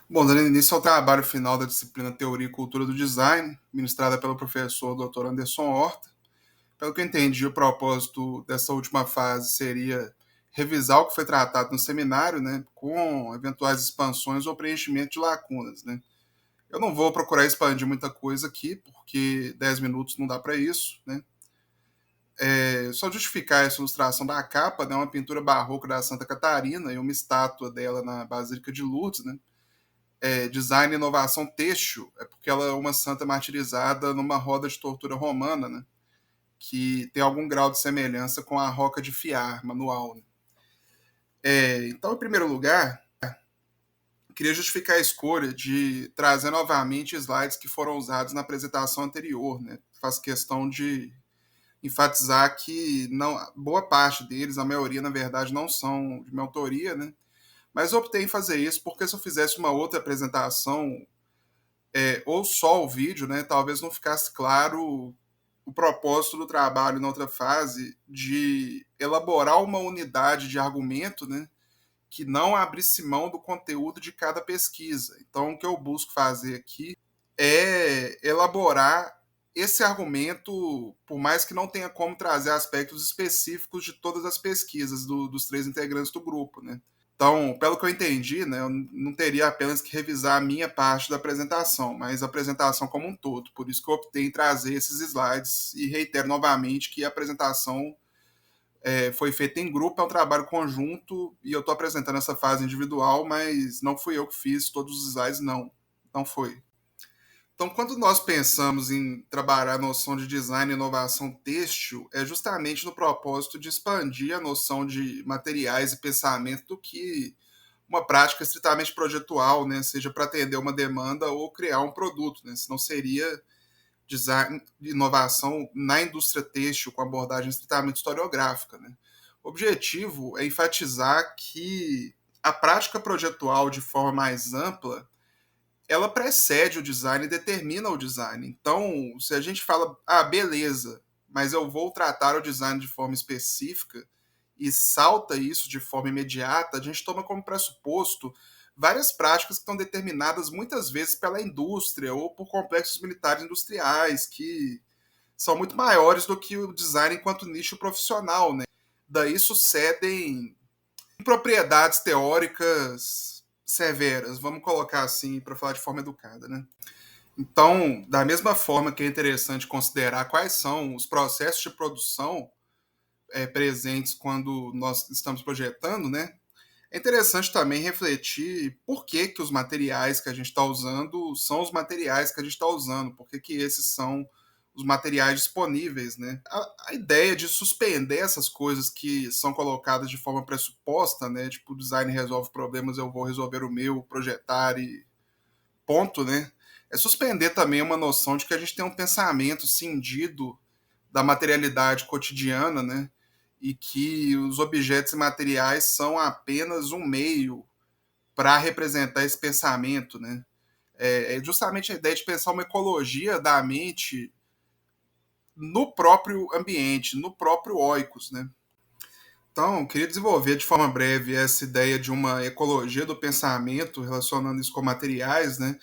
Bom, dando início ao trabalho final da disciplina Teoria e Cultura do Design, ministrada pelo professor Dr. Anderson Horta. Pelo que eu entendi, o propósito dessa última fase seria revisar o que foi tratado no seminário, né, com eventuais expansões ou preenchimento de lacunas, né. Eu não vou procurar expandir muita coisa aqui, porque 10 minutos não dá para isso, né. Só justificar essa ilustração da capa, né, uma pintura barroca da Santa Catarina e uma estátua dela na Basílica de Lourdes, né, design e inovação têxtil, é porque ela é uma santa martirizada numa roda de tortura romana, né? Que tem algum grau de semelhança com a roca de fiar manual. Né? Então, em primeiro lugar, queria justificar a escolha de trazer novamente slides que foram usados na apresentação anterior. Né? Faço questão de enfatizar que não, boa parte deles, a maioria, na verdade, não são de minha autoria, né? Mas eu optei em fazer isso porque se eu fizesse uma outra apresentação ou só o vídeo, né, talvez não ficasse claro o propósito do trabalho na outra fase de elaborar uma unidade de argumento, né, que não abrisse mão do conteúdo de cada pesquisa. Então, o que eu busco fazer aqui é elaborar esse argumento, por mais que não tenha como trazer aspectos específicos de todas as pesquisas dos três integrantes do grupo, né? Então, pelo que eu entendi, né, eu não teria apenas que revisar a minha parte da apresentação, mas a apresentação como um todo. Por isso que eu optei em trazer esses slides e reitero novamente que a apresentação foi feita em grupo, é um trabalho conjunto e eu estou apresentando essa fase individual, mas não fui eu que fiz todos os slides, não. Não foi. Então, quando nós pensamos em trabalhar a noção de design e inovação têxtil, é justamente no propósito de expandir a noção de materiais e pensamento do que uma prática estritamente projetual, né? Seja para atender uma demanda ou criar um produto, né? Senão seria design e inovação na indústria têxtil com abordagem estritamente historiográfica, né? O objetivo é enfatizar que a prática projetual de forma mais ampla ela precede o design e determina o design. Então, se a gente fala, beleza, mas eu vou tratar o design de forma específica e salta isso de forma imediata, a gente toma como pressuposto várias práticas que estão determinadas muitas vezes pela indústria ou por complexos militares industriais que são muito maiores do que o design enquanto nicho profissional, né? Daí sucedem propriedades teóricas severas, vamos colocar assim para falar de forma educada, né? Então, da mesma forma que é interessante considerar quais são os processos de produção presentes quando nós estamos projetando, né? É interessante também refletir por que, que os materiais que a gente está usando são os materiais que a gente está usando, por que, que esses são os materiais disponíveis, né? A ideia de suspender essas coisas que são colocadas de forma pressuposta, né? Tipo, o design resolve problemas, eu vou resolver o meu, projetar e ponto, né? É suspender também uma noção de que a gente tem um pensamento cindido da materialidade cotidiana, né? E que os objetos e materiais são apenas um meio para representar esse pensamento, né? É justamente a ideia de pensar uma ecologia da mente no próprio ambiente, no próprio oikos, né? Então, eu queria desenvolver de forma breve essa ideia de uma ecologia do pensamento, relacionando isso com materiais, né?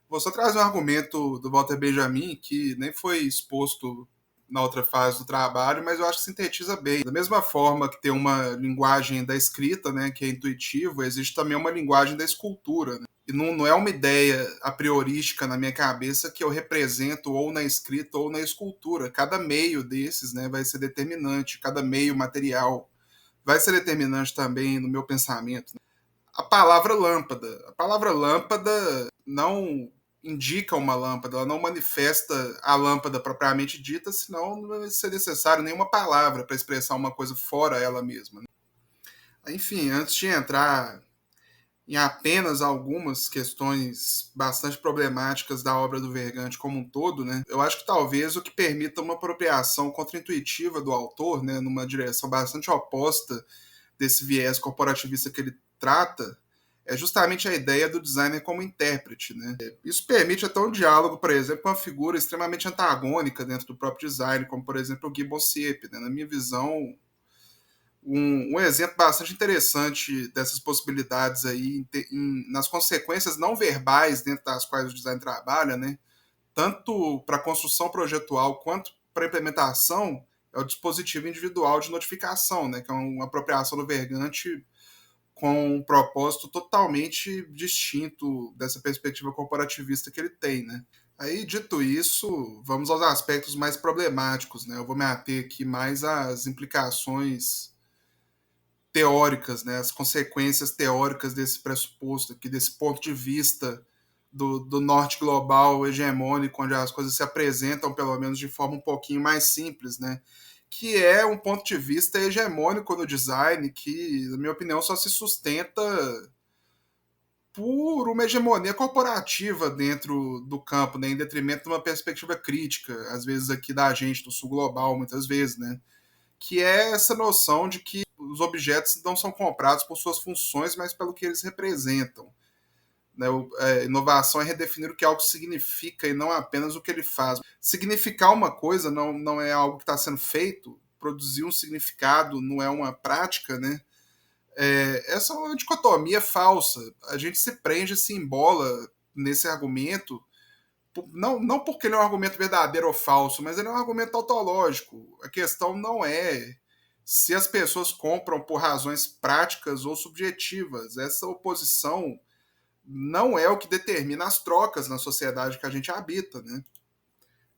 Vou só trazer um argumento do Walter Benjamin, que nem foi exposto na outra fase do trabalho, mas eu acho que sintetiza bem. Da mesma forma que tem uma linguagem da escrita, né, que é intuitivo, existe também uma linguagem da escultura, né? E não é uma ideia a priorística na minha cabeça que eu represento ou na escrita ou na escultura. Cada meio desses, né, vai ser determinante, cada meio material vai ser determinante também no meu pensamento. A palavra lâmpada não indica uma lâmpada, ela não manifesta a lâmpada propriamente dita, senão não vai ser necessário nenhuma palavra para expressar uma coisa fora ela mesma. Né? Enfim, antes de entrar em apenas algumas questões bastante problemáticas da obra do Vergante como um todo, né? Eu acho que talvez o que permita uma apropriação contraintuitiva do autor, né, numa direção bastante oposta desse viés corporativista que ele trata, é justamente a ideia do designer como intérprete, né? Isso permite até um diálogo, por exemplo, com uma figura extremamente antagônica dentro do próprio design, como, por exemplo, o Guy Bossiep. Né? Na minha visão, Um exemplo bastante interessante dessas possibilidades aí, nas consequências não verbais dentro das quais o design trabalha, né? Tanto para a construção projetual quanto para a implementação, é o dispositivo individual de notificação, né? Que é uma apropriação do vergante com um propósito totalmente distinto dessa perspectiva corporativista que ele tem, né? Aí, dito isso, vamos aos aspectos mais problemáticos, né? Eu vou me ater aqui mais às implicações teóricas, né? As consequências teóricas desse pressuposto aqui, desse ponto de vista do norte global hegemônico, onde as coisas se apresentam, pelo menos de forma um pouquinho mais simples, né? Que é um ponto de vista hegemônico no design que, na minha opinião, só se sustenta por uma hegemonia corporativa dentro do campo, né, em detrimento de uma perspectiva crítica, às vezes aqui da gente, do sul global, muitas vezes, né, que é essa noção de que os objetos não são comprados por suas funções, mas pelo que eles representam. Né? Inovação é redefinir o que algo significa e não apenas o que ele faz. Significar uma coisa não é algo que está sendo feito, produzir um significado não é uma prática, né? Essa é uma dicotomia falsa. A gente se prende, se embola nesse argumento, não porque ele é um argumento verdadeiro ou falso, mas ele é um argumento tautológico. A questão não é se as pessoas compram por razões práticas ou subjetivas. Essa oposição não é o que determina as trocas na sociedade que a gente habita, né?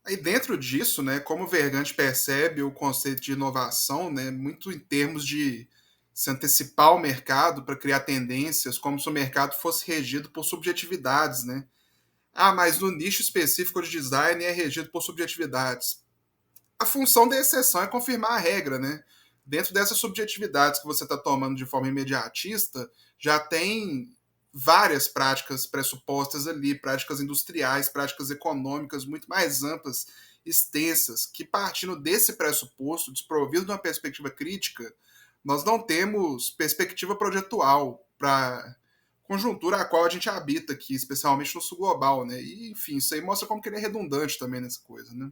Aí dentro disso, né, como o Vergante percebe o conceito de inovação, né, muito em termos de se antecipar ao mercado para criar tendências, como se o mercado fosse regido por subjetividades, né? Ah, mas no nicho específico de design é regido por subjetividades. A função da exceção é confirmar a regra, né? Dentro dessas subjetividades que você está tomando de forma imediatista, já tem várias práticas pressupostas ali, práticas industriais, práticas econômicas muito mais amplas, extensas, que partindo desse pressuposto, desprovido de uma perspectiva crítica, nós não temos perspectiva projetual para conjuntura a qual a gente habita aqui, especialmente no sul global, né? E, enfim, isso aí mostra como que ele é redundante também nessa coisa, né?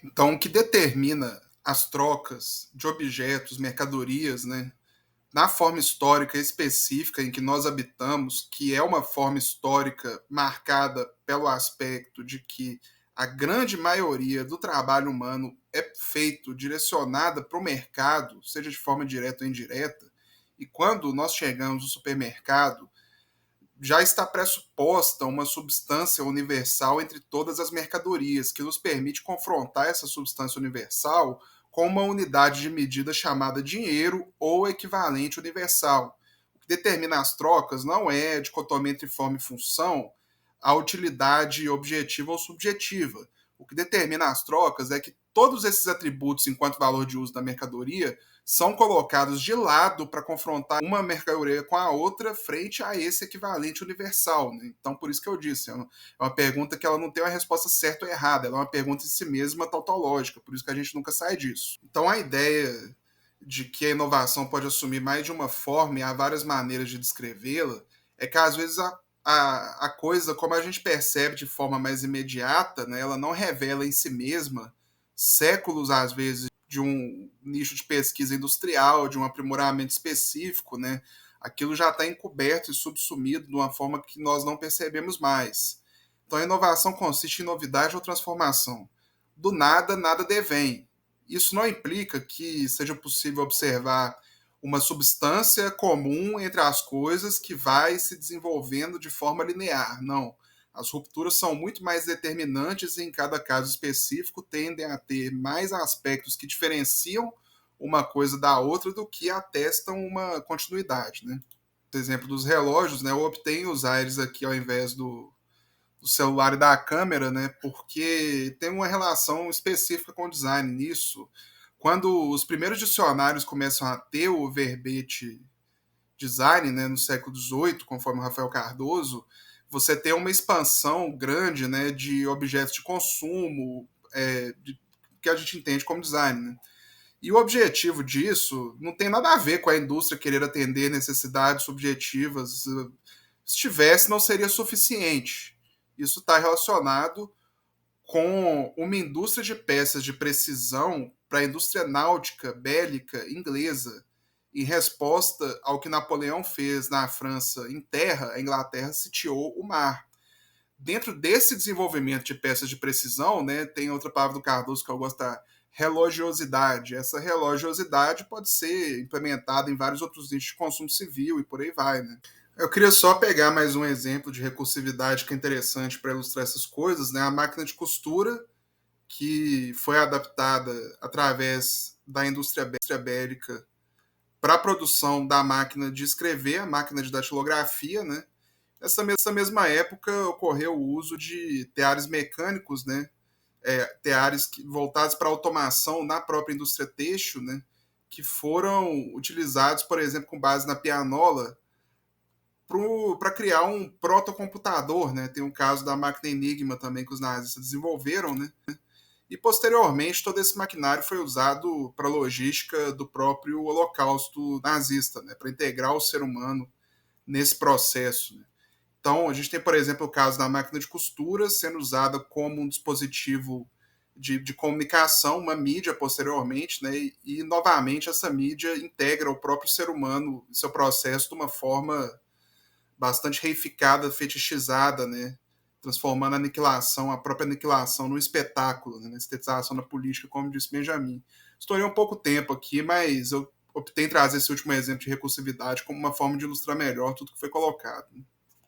Então, o que determina as trocas de objetos, mercadorias, né, na forma histórica específica em que nós habitamos, que é uma forma histórica marcada pelo aspecto de que a grande maioria do trabalho humano é feito direcionada para o mercado, seja de forma direta ou indireta, e quando nós chegamos no supermercado, já está pressuposta uma substância universal entre todas as mercadorias, que nos permite confrontar essa substância universal com uma unidade de medida chamada dinheiro ou equivalente universal. O que determina as trocas não é a dicotomia entre forma e função, a utilidade objetiva ou subjetiva. O que determina as trocas é que todos esses atributos, enquanto valor de uso da mercadoria, são colocados de lado para confrontar uma mercadoria com a outra frente a esse equivalente universal. Né? Então, por isso que eu disse, é uma pergunta que ela não tem uma resposta certa ou errada, ela é uma pergunta em si mesma tautológica, por isso que a gente nunca sai disso. Então, a ideia de que a inovação pode assumir mais de uma forma e há várias maneiras de descrevê-la, é que às vezes a coisa, como a gente percebe de forma mais imediata, né, ela não revela em si mesma séculos, às vezes, de um nicho de pesquisa industrial, de um aprimoramento específico, né? Aquilo já está encoberto e subsumido de uma forma que nós não percebemos mais. Então, a inovação consiste em novidade ou transformação. Do nada, nada devém. Isso não implica que seja possível observar uma substância comum entre as coisas que vai se desenvolvendo de forma linear. Não. As rupturas são muito mais determinantes e, em cada caso específico, tendem a ter mais aspectos que diferenciam uma coisa da outra do que atestam uma continuidade. Né? Por exemplo, dos relógios, né, eu optei em usar eles aqui ao invés do celular e da câmera, né, porque tem uma relação específica com o design nisso. Quando os primeiros dicionários começam a ter o verbete design, né, no século XVIII, conforme o Rafael Cardoso, você tem uma expansão grande, né, de objetos de consumo, que a gente entende como design. Né? E o objetivo disso não tem nada a ver com a indústria querer atender necessidades subjetivas. Se tivesse, não seria suficiente. Isso está relacionado com uma indústria de peças de precisão para a indústria náutica bélica inglesa, em resposta ao que Napoleão fez na França em terra, a Inglaterra sitiou o mar. Dentro desse desenvolvimento de peças de precisão, né, tem outra palavra do Cardoso que eu gosto, da relogiosidade. Essa relogiosidade pode ser implementada em vários outros nichos de consumo civil e por aí vai, né? Eu queria só pegar mais um exemplo de recursividade que é interessante para ilustrar essas coisas, né? A máquina de costura, que foi adaptada através da indústria bélica para a produção da máquina de escrever, a máquina de datilografia, né? Nessa mesma época ocorreu o uso de teares mecânicos, né? Teares voltados para automação na própria indústria têxtil, né? Que foram utilizados, por exemplo, com base na pianola, para criar um protocomputador, né? Tem um caso da máquina Enigma também que os nazistas desenvolveram, né? E posteriormente todo esse maquinário foi usado para a logística do próprio Holocausto nazista, né? Para integrar o ser humano nesse processo, né? Então, a gente tem, por exemplo, o caso da máquina de costura sendo usada como um dispositivo de comunicação, uma mídia posteriormente, né? Novamente, essa mídia integra o próprio ser humano em seu processo de uma forma bastante reificada, fetichizada, né? Transformando a própria aniquilação num espetáculo, né? Na estetização da política, como disse Benjamin. Estourei um pouco tempo aqui, mas eu optei em trazer esse último exemplo de recursividade como uma forma de ilustrar melhor tudo que foi colocado.